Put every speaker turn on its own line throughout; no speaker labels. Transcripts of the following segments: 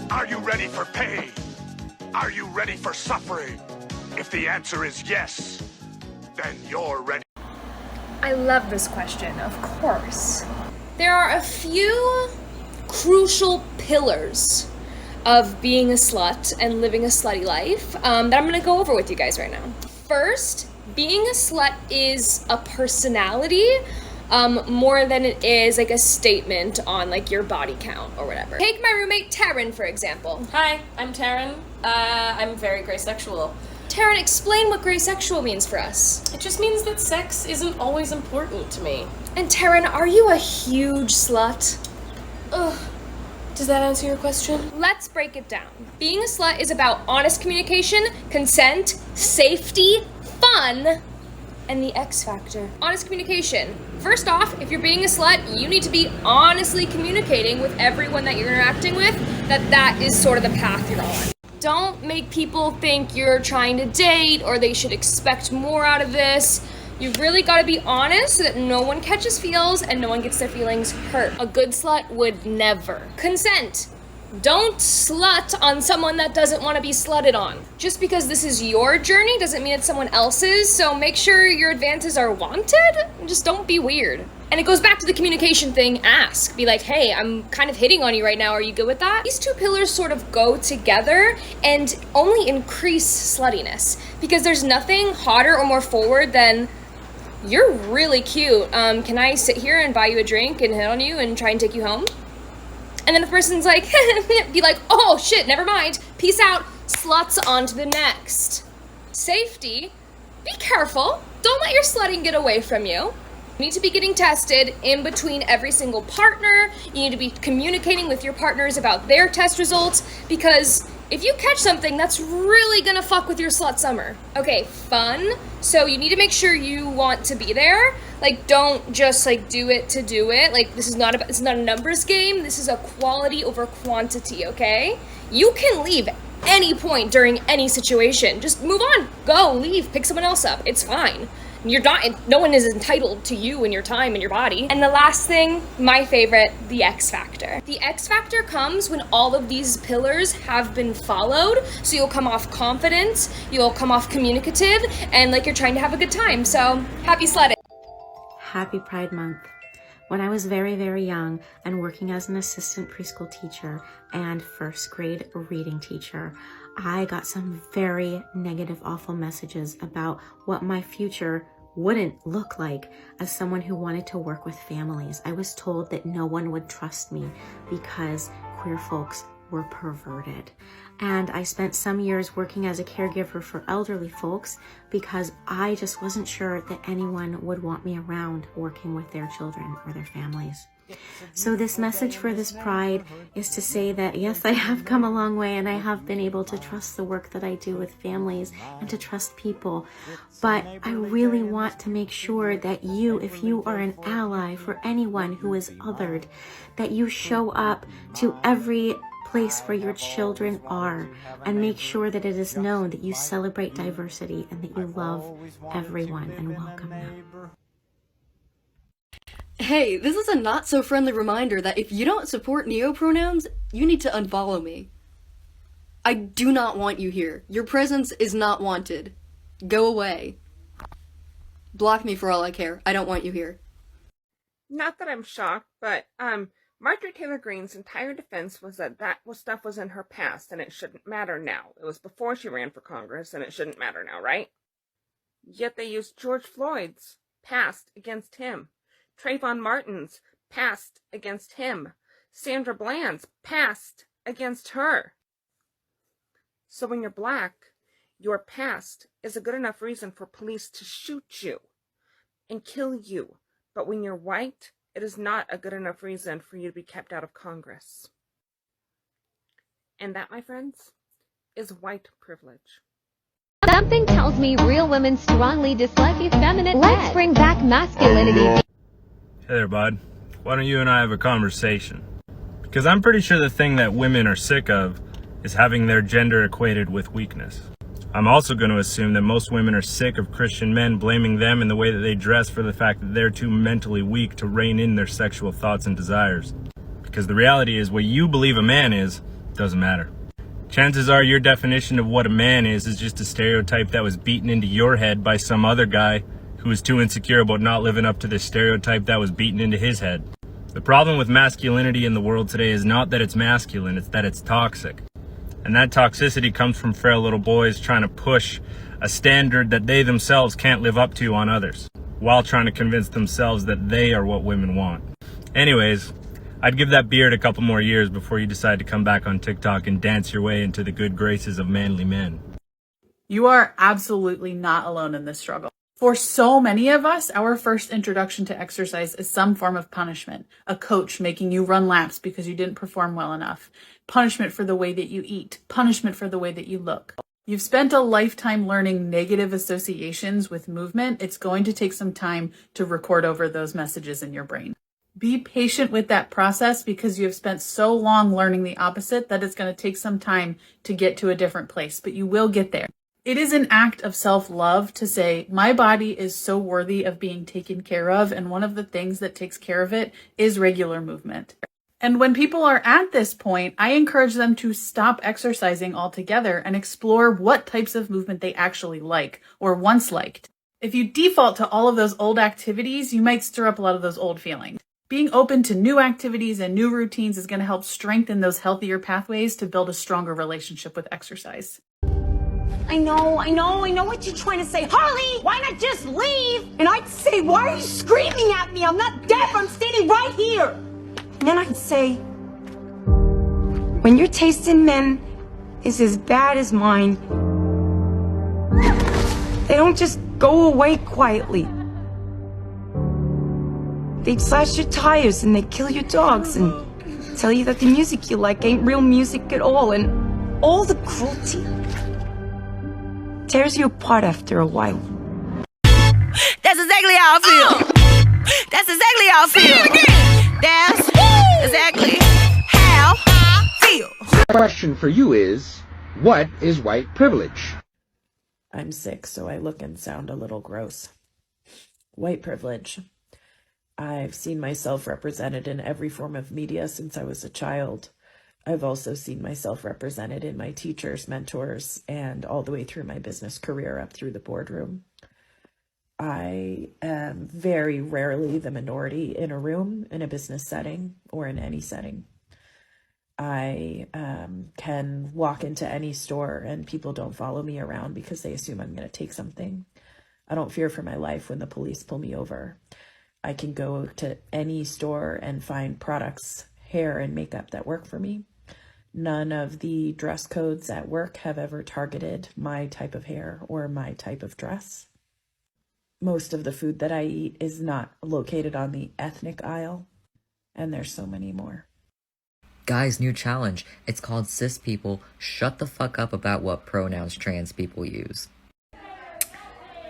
Are you ready for pain? Are you ready for suffering? If the answer is yes, then you're ready.
I love this question, of course. There are a few crucial pillars of being a slut and living a slutty life that I'm gonna go over with you guys right now. First, being a slut is a personality more than it is like a statement on like your body count or whatever. Take my roommate Taryn, for example.
Hi, I'm Taryn. I'm very gray sexual.
Taryn, explain what gray sexual means for us.
It just means that sex isn't always important to me.
And Taryn, are you a huge slut?
Ugh. Does that answer your question?
Let's break it down. Being a slut is about honest communication, consent, safety, fun, and the X factor. Honest communication. First off, if you're being a slut, you need to be honestly communicating with everyone that you're interacting with that is sort of the path you're on. Don't make people think you're trying to date or they should expect more out of this. You've really got to be honest so that no one catches feels and no one gets their feelings hurt. A good slut would never. Consent. Don't slut on someone that doesn't want to be slutted on. Just because this is your journey doesn't mean it's someone else's, so make sure your advances are wanted. Just don't be weird. And it goes back to the communication thing. Ask. Be like, hey, I'm kind of hitting on you right now. Are you good with that? These two pillars sort of go together and only increase sluttiness because there's nothing hotter or more forward than you're really cute. Can I sit here and buy you a drink and hit on you and try and take you home? And then the person's like, be like, oh shit, never mind. Peace out. Sluts on to the next. Safety. Be careful. Don't let your slutting get away from you. You need to be getting tested in between every single partner. You need to be communicating with your partners about their test results because if you catch something, that's really gonna fuck with your slut summer. Okay, fun. So you need to make sure you want to be there. Like, don't just like do it to do it. Like, this is not a numbers game. This is a quality over quantity, okay? You can leave any point during any situation. Just move on, go, leave, pick someone else up. It's fine. No one is entitled to you and your time and your body. And the last thing, my favorite, the X factor. The X factor comes when all of these pillars have been followed. So you'll come off confident, you'll come off communicative, and like you're trying to have a good time. So happy sledding.
Happy Pride Month. When I was very, very young and working as an assistant preschool teacher and first grade reading teacher, I got some very negative, awful messages about what my future wouldn't look like as someone who wanted to work with families. I was told that no one would trust me because queer folks were perverted. And I spent some years working as a caregiver for elderly folks because I just wasn't sure that anyone would want me around working with their children or their families. So this message for this Pride is to say that yes, I have come a long way and I have been able to trust the work that I do with families and to trust people. But I really want to make sure that you, if you are an ally for anyone who is othered, that you show up to every place where your children are and make sure that it is known that you celebrate diversity and that you love everyone and welcome them.
Hey, this is a not-so-friendly reminder that if you don't support neopronouns, you need to unfollow me. I do not want you here. Your presence is not wanted. Go away. Block me for all I care. I don't want you here.
Not that I'm shocked, but, Marjorie Taylor Greene's entire defense was that stuff was in her past and it shouldn't matter now. It was before she ran for Congress and it shouldn't matter now, right? Yet they used George Floyd's past against him. Trayvon Martin's past against him. Sandra Bland's past against her. So when you're black, your past is a good enough reason for police to shoot you and kill you. But when you're white, it is not a good enough reason for you to be kept out of Congress. And that, my friends, is white privilege.
Something tells me real women strongly dislike effeminate men. Let's bring back masculinity.
Hey there, bud. Why don't you and I have a conversation? Because I'm pretty sure the thing that women are sick of is having their gender equated with weakness. I'm also going to assume that most women are sick of Christian men blaming them in the way that they dress for the fact that they're too mentally weak to rein in their sexual thoughts and desires. Because the reality is, what you believe a man is Doesn't matter. Chances are your definition of what a man is just a stereotype that was beaten into your head by some other guy who was too insecure about not living up to the stereotype that was beaten into his head. The problem with masculinity in the world today is not that it's masculine, it's that it's toxic. And that toxicity comes from frail little boys trying to push a standard that they themselves can't live up to on others, while trying to convince themselves that they are what women want. Anyways, I'd give that beard a couple more years before you decide to come back on TikTok and dance your way into the good graces of manly men.
You are absolutely not alone in this struggle. For so many of us, our first introduction to exercise is some form of punishment. A coach making you run laps because you didn't perform well enough. Punishment for the way that you eat. Punishment for the way that you look. You've spent a lifetime learning negative associations with movement. It's going to take some time to record over those messages in your brain. Be patient with that process because you have spent so long learning the opposite that it's going to take some time to get to a different place, but you will get there. It is an act of self-love to say, my body is so worthy of being taken care of, and one of the things that takes care of it is regular movement. And when people are at this point, I encourage them to stop exercising altogether and explore what types of movement they actually like or once liked. If you default to all of those old activities, you might stir up a lot of those old feelings. Being open to new activities and new routines is going to help strengthen those healthier pathways to build a stronger relationship with exercise.
I know what you're trying to say. Harley, why not just leave? And I'd say, why are you screaming at me? I'm not deaf, I'm standing right here. And then I'd say, when your taste in men is as bad as mine, they don't just go away quietly. They'd slash your tires and they'd kill your dogs and tell you that the music you like ain't real music at all, and all the cruelty tears you apart after a while.
That's exactly how I feel. That's exactly how I feel. That's exactly how I feel.
The question for you is, what is white privilege?
I'm sick, so I look and sound a little gross. White privilege. I've seen myself represented in every form of media since I was a child. I've also seen myself represented in my teachers, mentors, and all the way through my business career up through the boardroom. I am very rarely the minority in a room, in a business setting, or in any setting. I can walk into any store and people don't follow me around because they assume I'm going to take something. I don't fear for my life when the police pull me over. I can go to any store and find products, hair and makeup that work for me. None of the dress codes at work have ever targeted my type of hair or my type of dress. Most of the food that I eat is not located on the ethnic aisle, and there's so many more.
Guys, new challenge. It's called Cis People Shut the Fuck Up About What Pronouns Trans People Use.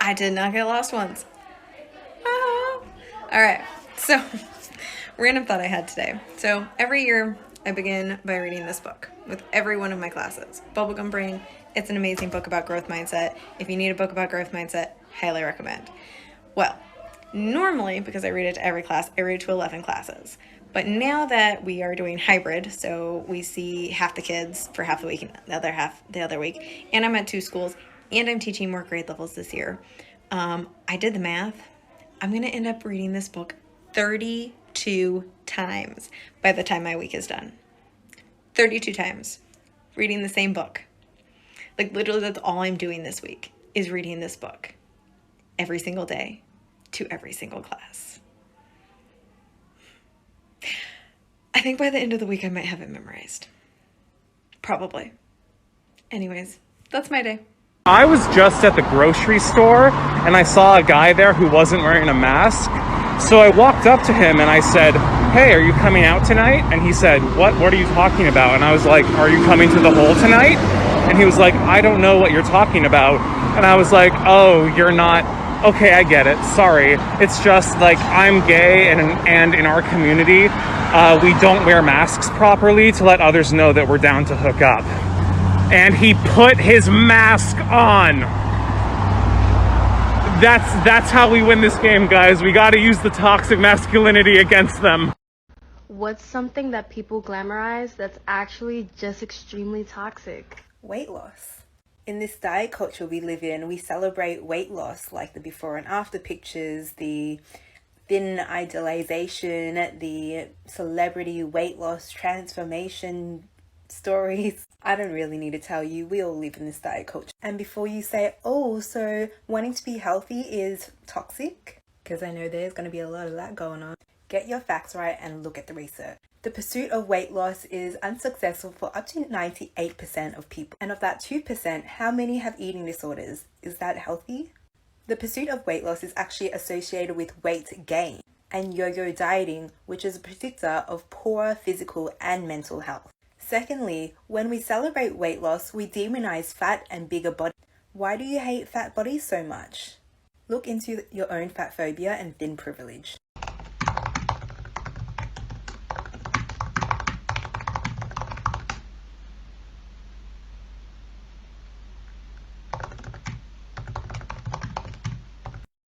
I did not get lost once. Alright, so random thought I had today. So every year I begin by reading this book with every one of my classes. Bubblegum Brain, it's an amazing book about growth mindset. If you need a book about growth mindset, highly recommend. Well, normally, because I read it to every class, I read it to 11 classes. But now that we are doing hybrid, so we see half the kids for half the week and the other half the other week, and I'm at 2 schools, and I'm teaching more grade levels this year, I did the math. I'm going to end up reading this book 32 times by the time my week is done. 32 times reading the same book. Like literally that's all I'm doing this week is reading this book every single day to every single class. I think by the end of the week I might have it memorized. Probably. Anyways, that's my day.
I was just at the grocery store and I saw a guy there who wasn't wearing a mask. So I walked up to him and I said, "Hey, are you coming out tonight?" And he said, What are you talking about?" And I was like, "Are you coming to the hole tonight?" And he was like, "I don't know what you're talking about." And I was like, "Oh, you're not, okay, I get it, sorry. It's just like I'm gay and in our community, we don't wear masks properly to let others know that we're down to hook up." And he put his mask on. That's how we win this game, guys. We gotta use the toxic masculinity against them.
What's something that people glamorize that's actually just extremely toxic?
Weight loss. In this diet culture we live in, we celebrate weight loss, like the before and after pictures, the thin idealization, the celebrity weight loss transformation stories. I don't really need to tell you, we all live in this diet culture. And before you say, oh, so wanting to be healthy is toxic, because I know there's going to be a lot of that going on, get your facts right and look at the research. The pursuit of weight loss is unsuccessful for up to 98% of people. And of that 2%, how many have eating disorders? Is that healthy? The pursuit of weight loss is actually associated with weight gain and yo-yo dieting, which is a predictor of poor physical and mental health. Secondly, when we celebrate weight loss, we demonize fat and bigger bodies. Why do you hate fat bodies so much? Look into your own fat phobia and thin privilege.